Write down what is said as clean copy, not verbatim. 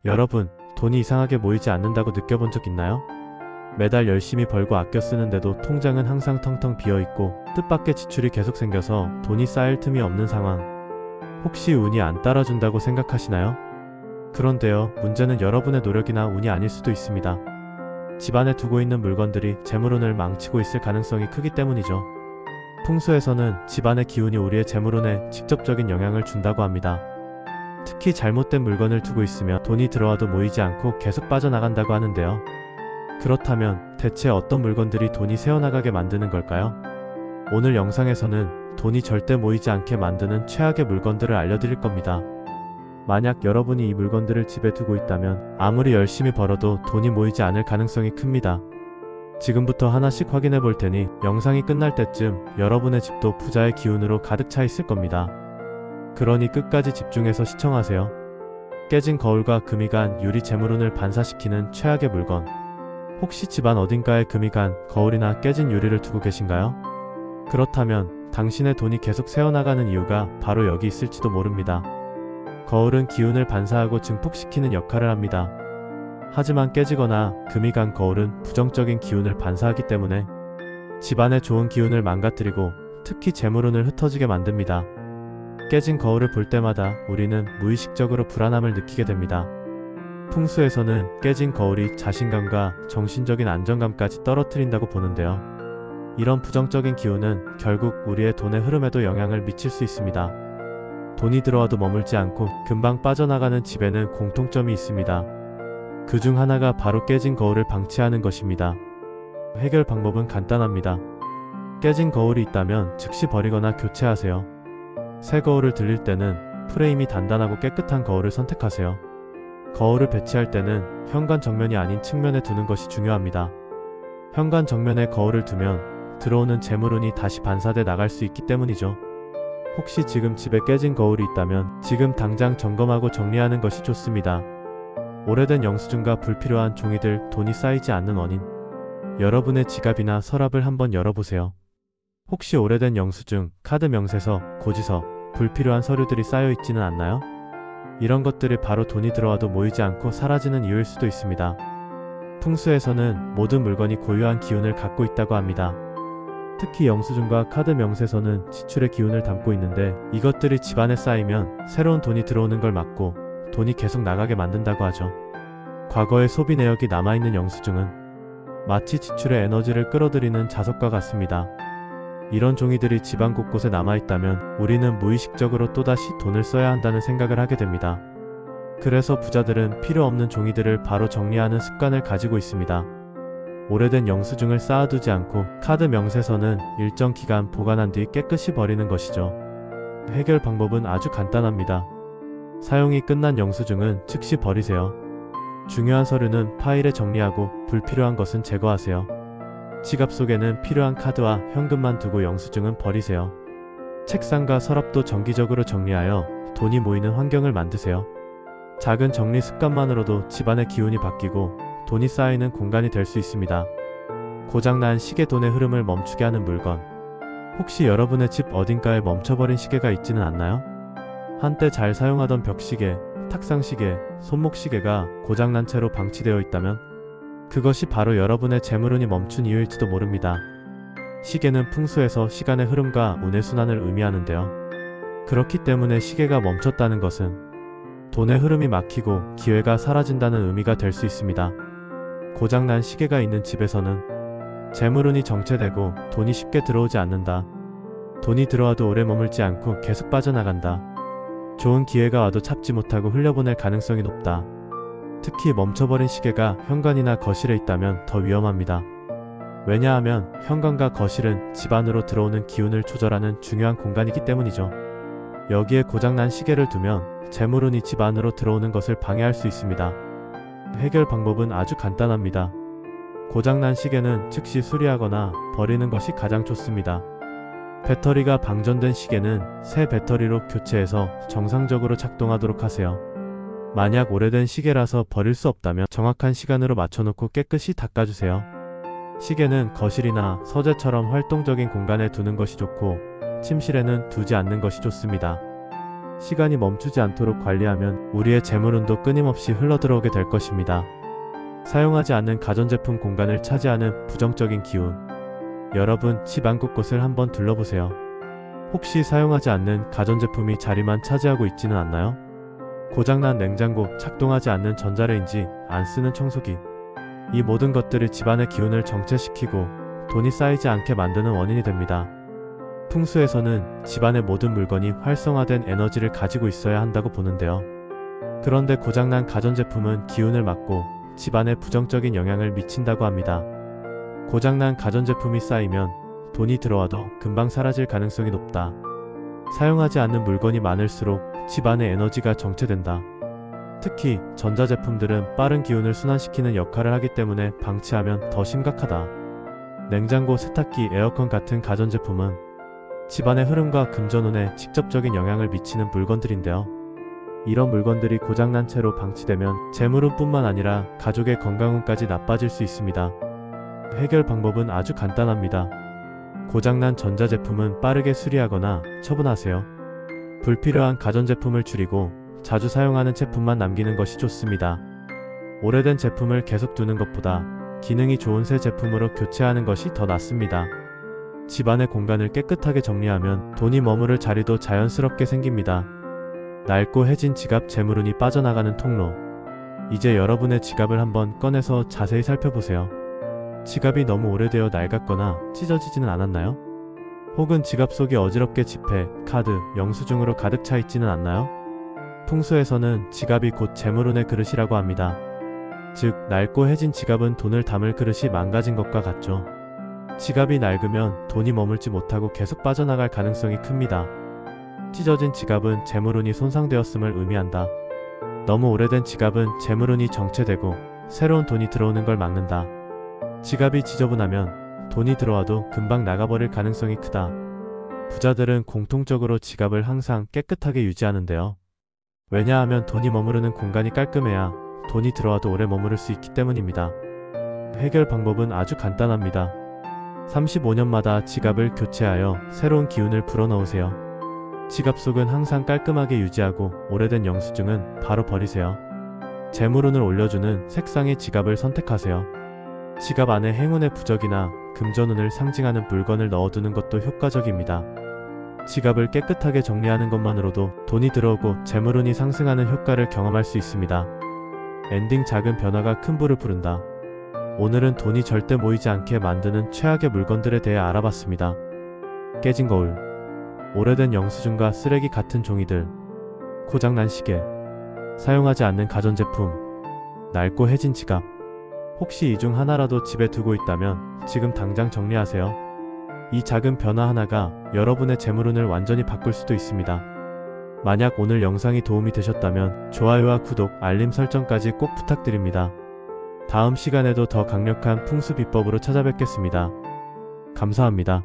여러분, 돈이 이상하게 모이지 않는다고 느껴본 적 있나요? 매달 열심히 벌고 아껴 쓰는데도 통장은 항상 텅텅 비어있고 뜻밖의 지출이 계속 생겨서 돈이 쌓일 틈이 없는 상황. 혹시 운이 안 따라준다고 생각하시나요? 그런데요, 문제는 여러분의 노력이나 운이 아닐 수도 있습니다. 집안에 두고 있는 물건들이 재물운을 망치고 있을 가능성이 크기 때문이죠. 풍수에서는 집안의 기운이 우리의 재물운에 직접적인 영향을 준다고 합니다. 특히 잘못된 물건을 두고 있으면 돈이 들어와도 모이지 않고 계속 빠져나간다고 하는데요. 그렇다면 대체 어떤 물건들이 돈이 새어나가게 만드는 걸까요? 오늘 영상에서는 돈이 절대 모이지 않게 만드는 최악의 물건들을 알려드릴 겁니다. 만약 여러분이 이 물건들을 집에 두고 있다면 아무리 열심히 벌어도 돈이 모이지 않을 가능성이 큽니다. 지금부터 하나씩 확인해 볼 테니 영상이 끝날 때쯤 여러분의 집도 부자의 기운으로 가득 차 있을 겁니다. 그러니 끝까지 집중해서 시청하세요. 깨진 거울과 금이 간 유리 재물운을 반사시키는 최악의 물건. 혹시 집안 어딘가에 금이 간 거울이나 깨진 유리를 두고 계신가요? 그렇다면 당신의 돈이 계속 새어나가는 이유가 바로 여기 있을지도 모릅니다. 거울은 기운을 반사하고 증폭시키는 역할을 합니다. 하지만 깨지거나 금이 간 거울은 부정적인 기운을 반사하기 때문에 집안의 좋은 기운을 망가뜨리고 특히 재물운을 흩어지게 만듭니다. 깨진 거울을 볼 때마다 우리는 무의식적으로 불안함을 느끼게 됩니다. 풍수에서는 깨진 거울이 자신감과 정신적인 안정감까지 떨어뜨린다고 보는데요. 이런 부정적인 기운은 결국 우리의 돈의 흐름에도 영향을 미칠 수 있습니다. 돈이 들어와도 머물지 않고 금방 빠져나가는 집에는 공통점이 있습니다. 그 중 하나가 바로 깨진 거울을 방치하는 것입니다. 해결 방법은 간단합니다. 깨진 거울이 있다면 즉시 버리거나 교체하세요. 새 거울을 들릴 때는 프레임이 단단하고 깨끗한 거울을 선택하세요. 거울을 배치할 때는 현관 정면이 아닌 측면에 두는 것이 중요합니다. 현관 정면에 거울을 두면 들어오는 재물운이 다시 반사돼 나갈 수 있기 때문이죠. 혹시 지금 집에 깨진 거울이 있다면 지금 당장 점검하고 정리하는 것이 좋습니다. 오래된 영수증과 불필요한 종이들, 돈이 쌓이지 않는 원인. 여러분의 지갑이나 서랍을 한번 열어보세요. 혹시 오래된 영수증, 카드 명세서, 고지서, 불필요한 서류들이 쌓여 있지는 않나요? 이런 것들이 바로 돈이 들어와도 모이지 않고 사라지는 이유일 수도 있습니다. 풍수에서는 모든 물건이 고유한 기운을 갖고 있다고 합니다. 특히 영수증과 카드 명세서는 지출의 기운을 담고 있는데 이것들이 집안에 쌓이면 새로운 돈이 들어오는 걸 막고 돈이 계속 나가게 만든다고 하죠. 과거의 소비 내역이 남아있는 영수증은 마치 지출의 에너지를 끌어들이는 자석과 같습니다. 이런 종이들이 집안 곳곳에 남아있다면 우리는 무의식적으로 또다시 돈을 써야 한다는 생각을 하게 됩니다. 그래서 부자들은 필요 없는 종이들을 바로 정리하는 습관을 가지고 있습니다. 오래된 영수증을 쌓아두지 않고 카드 명세서는 일정 기간 보관한 뒤 깨끗이 버리는 것이죠. 해결 방법은 아주 간단합니다. 사용이 끝난 영수증은 즉시 버리세요. 중요한 서류는 파일에 정리하고 불필요한 것은 제거하세요. 지갑 속에는 필요한 카드와 현금만 두고 영수증은 버리세요. 책상과 서랍도 정기적으로 정리하여 돈이 모이는 환경을 만드세요. 작은 정리 습관만으로도 집안의 기운이 바뀌고 돈이 쌓이는 공간이 될 수 있습니다. 고장난 시계, 돈의 흐름을 멈추게 하는 물건. 혹시 여러분의 집 어딘가에 멈춰버린 시계가 있지는 않나요? 한때 잘 사용하던 벽시계, 탁상시계, 손목시계가 고장난 채로 방치되어 있다면 그것이 바로 여러분의 재물운이 멈춘 이유일지도 모릅니다. 시계는 풍수에서 시간의 흐름과 운의 순환을 의미하는데요. 그렇기 때문에 시계가 멈췄다는 것은 돈의 흐름이 막히고 기회가 사라진다는 의미가 될 수 있습니다. 고장난 시계가 있는 집에서는 재물운이 정체되고 돈이 쉽게 들어오지 않는다. 돈이 들어와도 오래 머물지 않고 계속 빠져나간다. 좋은 기회가 와도 잡지 못하고 흘려보낼 가능성이 높다. 특히 멈춰버린 시계가 현관이나 거실에 있다면 더 위험합니다. 왜냐하면 현관과 거실은 집 안으로 들어오는 기운을 조절하는 중요한 공간이기 때문이죠. 여기에 고장난 시계를 두면 재물운이 집 안으로 들어오는 것을 방해할 수 있습니다. 해결 방법은 아주 간단합니다. 고장난 시계는 즉시 수리하거나 버리는 것이 가장 좋습니다. 배터리가 방전된 시계는 새 배터리로 교체해서 정상적으로 작동하도록 하세요. 만약 오래된 시계라서 버릴 수 없다면 정확한 시간으로 맞춰놓고 깨끗이 닦아주세요. 시계는 거실이나 서재처럼 활동적인 공간에 두는 것이 좋고 침실에는 두지 않는 것이 좋습니다. 시간이 멈추지 않도록 관리하면 우리의 재물운도 끊임없이 흘러들어오게 될 것입니다. 사용하지 않는 가전제품 공간을 차지하는 부정적인 기운. 여러분, 집안 곳곳을 한번 둘러보세요. 혹시 사용하지 않는 가전제품이 자리만 차지하고 있지는 않나요? 고장난 냉장고, 작동하지 않는 전자레인지, 안 쓰는 청소기. 이 모든 것들이 집안의 기운을 정체시키고 돈이 쌓이지 않게 만드는 원인이 됩니다. 풍수에서는 집안의 모든 물건이 활성화된 에너지를 가지고 있어야 한다고 보는데요. 그런데 고장난 가전제품은 기운을 막고 집안에 부정적인 영향을 미친다고 합니다. 고장난 가전제품이 쌓이면 돈이 들어와도 금방 사라질 가능성이 높다. 사용하지 않는 물건이 많을수록 집안의 에너지가 정체된다. 특히 전자제품들은 빠른 기운을 순환시키는 역할을 하기 때문에 방치하면 더 심각하다. 냉장고, 세탁기, 에어컨 같은 가전제품은 집안의 흐름과 금전운에 직접적인 영향을 미치는 물건들인데요. 이런 물건들이 고장난 채로 방치되면 재물운뿐만 아니라 가족의 건강운까지 나빠질 수 있습니다. 해결 방법은 아주 간단합니다. 고장난 전자제품은 빠르게 수리하거나 처분하세요. 불필요한 가전제품을 줄이고 자주 사용하는 제품만 남기는 것이 좋습니다. 오래된 제품을 계속 두는 것보다 기능이 좋은 새 제품으로 교체하는 것이 더 낫습니다. 집안의 공간을 깨끗하게 정리하면 돈이 머무를 자리도 자연스럽게 생깁니다. 낡고 해진 지갑, 재물운이 빠져나가는 통로. 이제 여러분의 지갑을 한번 꺼내서 자세히 살펴보세요. 지갑이 너무 오래되어 낡았거나 찢어지지는 않았나요? 혹은 지갑 속이 어지럽게 지폐, 카드, 영수증으로 가득 차 있지는 않나요? 풍수에서는 지갑이 곧 재물운의 그릇이라고 합니다. 즉, 낡고 해진 지갑은 돈을 담을 그릇이 망가진 것과 같죠. 지갑이 낡으면 돈이 머물지 못하고 계속 빠져나갈 가능성이 큽니다. 찢어진 지갑은 재물운이 손상되었음을 의미한다. 너무 오래된 지갑은 재물운이 정체되고 새로운 돈이 들어오는 걸 막는다. 지갑이 지저분하면 돈이 들어와도 금방 나가버릴 가능성이 크다. 부자들은 공통적으로 지갑을 항상 깨끗하게 유지하는데요. 왜냐하면 돈이 머무르는 공간이 깔끔해야 돈이 들어와도 오래 머무를 수 있기 때문입니다. 해결 방법은 아주 간단합니다. 35년마다 지갑을 교체하여 새로운 기운을 불어넣으세요. 지갑 속은 항상 깔끔하게 유지하고 오래된 영수증은 바로 버리세요. 재물운을 올려주는 색상의 지갑을 선택하세요. 지갑 안에 행운의 부적이나 금전운을 상징하는 물건을 넣어두는 것도 효과적입니다. 지갑을 깨끗하게 정리하는 것만으로도 돈이 들어오고 재물운이 상승하는 효과를 경험할 수 있습니다. 엔딩, 작은 변화가 큰 부를 부른다. 오늘은 돈이 절대 모이지 않게 만드는 최악의 물건들에 대해 알아봤습니다. 깨진 거울, 오래된 영수증과 쓰레기 같은 종이들, 고장난 시계, 사용하지 않는 가전제품, 낡고 해진 지갑. 혹시 이 중 하나라도 집에 두고 있다면 지금 당장 정리하세요. 이 작은 변화 하나가 여러분의 재물운을 완전히 바꿀 수도 있습니다. 만약 오늘 영상이 도움이 되셨다면 좋아요와 구독, 알림 설정까지 꼭 부탁드립니다. 다음 시간에도 더 강력한 풍수 비법으로 찾아뵙겠습니다. 감사합니다.